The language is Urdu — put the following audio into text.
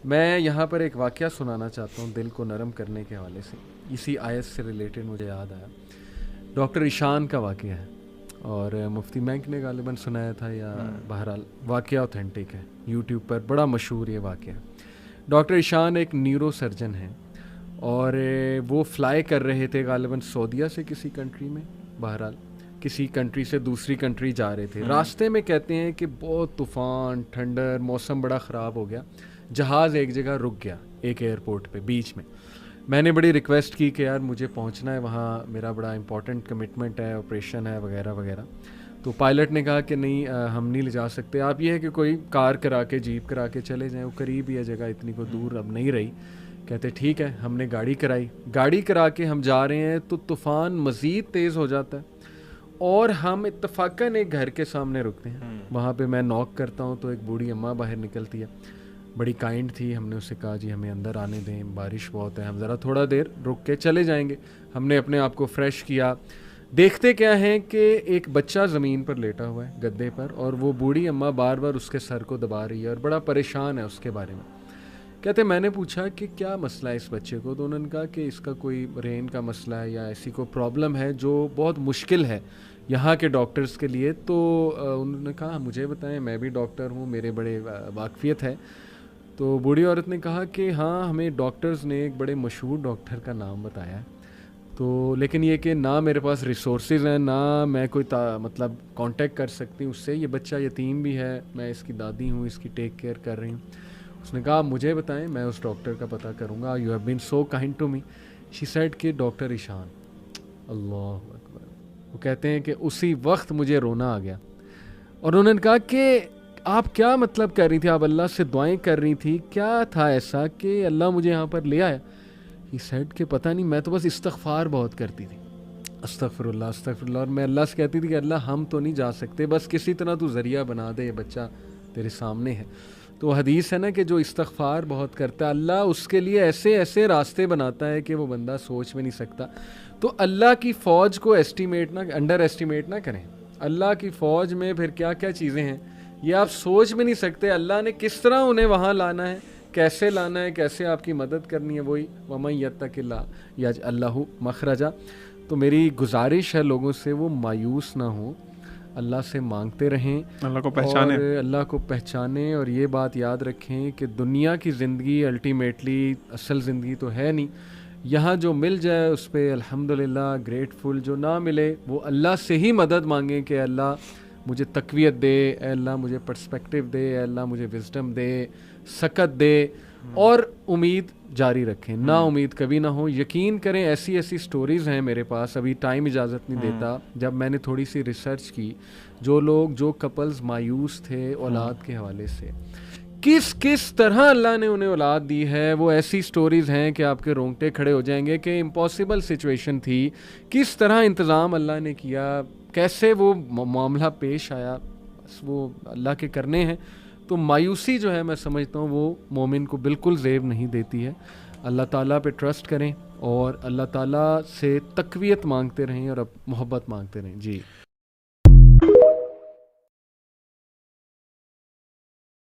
میں یہاں پر ایک واقعہ سنانا چاہتا ہوں دل کو نرم کرنے کے حوالے سے. اسی آیت سے ریلیٹڈ مجھے یاد آیا. ڈاکٹر ایشان کا واقعہ ہے اور مفتی مینک نے غالباً سنایا تھا, یا بہرحال واقعہ اوتھینٹک ہے, یوٹیوب پر بڑا مشہور یہ واقعہ. ڈاکٹر ایشان ایک نیورو سرجن ہیں اور وہ فلائی کر رہے تھے غالباً سعودیہ سے کسی کنٹری میں, بہرحال کسی کنٹری سے دوسری کنٹری جا رہے تھے. راستے میں کہتے ہیں کہ بہت طوفان, ٹھنڈر, موسم بڑا خراب ہو گیا. جہاز ایک جگہ رک گیا, ایک ایئرپورٹ پہ بیچ میں. میں نے بڑی ریکویسٹ کی کہ یار مجھے پہنچنا ہے وہاں, میرا بڑا امپورٹنٹ کمٹمنٹ ہے, آپریشن ہے وغیرہ وغیرہ. تو پائلٹ نے کہا کہ نہیں ہم نہیں لے جا سکتے, آپ یہ ہے کہ کوئی کار کرا کے, جیپ کرا کے چلے جائیں, وہ قریب ہی ہے جگہ, اتنی کو دور اب نہیں رہی. کہتے ٹھیک ہے. ہم نے گاڑی کرائی, گاڑی کرا کے ہم جا رہے ہیں تو طوفان مزید تیز ہو جاتا ہے اور ہم اتفاقاً ایک گھر کے سامنے رکتے ہیں. وہاں پہ میں نوک کرتا ہوں تو ایک بوڑھی اماں باہر نکلتی ہے, بڑی کائنڈ تھی. ہم نے اسے کہا جی ہمیں اندر آنے دیں, بارش بہت ہے, ہم ذرا تھوڑا دیر رک کے چلے جائیں گے. ہم نے اپنے آپ کو فریش کیا. دیکھتے کیا ہیں کہ ایک بچہ زمین پر لیٹا ہوا ہے گدے پر, اور وہ بوڑھی اماں بار بار اس کے سر کو دبا رہی ہے اور بڑا پریشان ہے اس کے بارے میں. کہتے میں نے پوچھا کہ کیا مسئلہ ہے اس بچے کو, تو انہوں نے کہا کہ اس کا کوئی برین کا مسئلہ ہے یا ایسی کوئی پرابلم ہے جو بہت مشکل ہے یہاں کے ڈاکٹرز کے لیے. تو انہوں نے کہا مجھے بتائیں, میں بھی ڈاکٹر ہوں, میرے بڑے واقفیت ہے. تو بوڑھی عورت نے کہا کہ ہاں ہمیں ڈاکٹرز نے ایک بڑے مشہور ڈاکٹر کا نام بتایا ہے, تو لیکن یہ کہ نہ میرے پاس ریسورسز ہیں, نہ میں کوئی مطلب کانٹیکٹ کر سکتی ہوں اس سے. یہ بچہ یتیم بھی ہے, میں اس کی دادی ہوں, اس کی ٹیک کیئر کر رہی ہوں. اس نے کہا مجھے بتائیں, میں اس ڈاکٹر کا پتہ کروں گا. You have been so kind to me. She said کہ ڈاکٹر ایشان. اللہ اکبر. وہ کہتے ہیں کہ اسی وقت مجھے رونا آ گیا, اور انہوں نے کہا کہ آپ کیا مطلب کر رہی تھی, آپ اللہ سے دعائیں کر رہی تھی, کیا تھا ایسا کہ اللہ مجھے یہاں پر لے آیا؟ ہی سیڈ کہ پتہ نہیں, میں تو بس استغفار بہت کرتی تھی, استغفر اللہ استغفر اللہ, اور میں اللہ سے کہتی تھی کہ اللہ ہم تو نہیں جا سکتے, بس کسی طرح تو ذریعہ بنا دے, یہ بچہ تیرے سامنے ہے. تو حدیث ہے نا کہ جو استغفار بہت کرتا ہے اللہ اس کے لیے ایسے ایسے راستے بناتا ہے کہ وہ بندہ سوچ میں نہیں سکتا. تو اللہ کی فوج کو انڈر ایسٹیمیٹ نہ کریں. اللہ کی فوج میں پھر کیا کیا چیزیں ہیں یہ آپ سوچ بھی نہیں سکتے. اللہ نے کس طرح انہیں وہاں لانا ہے, کیسے لانا ہے, کیسے آپ کی مدد کرنی ہے. وہی وَمَن يَتَّقِ اللَّهَ يَجْعَل لَهُ مَخْرَجًا. تو میری گزارش ہے لوگوں سے وہ مایوس نہ ہوں, اللہ سے مانگتے رہیں, اللہ کو پہچانیں, اور اللہ کو پہچانیں. اور یہ بات یاد رکھیں کہ دنیا کی زندگی الٹیمیٹلی اصل زندگی تو ہے نہیں. یہاں جو مل جائے اس پہ الحمدللہ گریٹفل, جو نہ ملے وہ اللہ سے ہی مدد مانگیں کہ اللہ مجھے تقویت دے, اے اللہ مجھے پرسپیکٹیو دے, اے اللہ مجھے وزڈم دے, سکت دے, اور امید جاری رکھیں, نا امید کبھی نہ ہو. یقین کریں ایسی ایسی سٹوریز ہیں میرے پاس, ابھی ٹائم اجازت نہیں دیتا. جب میں نے تھوڑی سی ریسرچ کی, جو کپلز مایوس تھے اولاد کے حوالے سے, کس طرح اللہ نے انہیں اولاد دی ہے, وہ ایسی سٹوریز ہیں کہ آپ کے رونگٹے کھڑے ہو جائیں گے کہ امپاسبل سچویشن تھی, کس طرح انتظام اللہ نے کیا, کیسے وہ معاملہ پیش آیا. وہ اللہ کے کرنے ہیں. تو مایوسی جو ہے میں سمجھتا ہوں وہ مومن کو بالکل زیب نہیں دیتی ہے. اللہ تعالیٰ پہ ٹرسٹ کریں اور اللہ تعالیٰ سے تقویت مانگتے رہیں اور اب محبت مانگتے رہیں. جی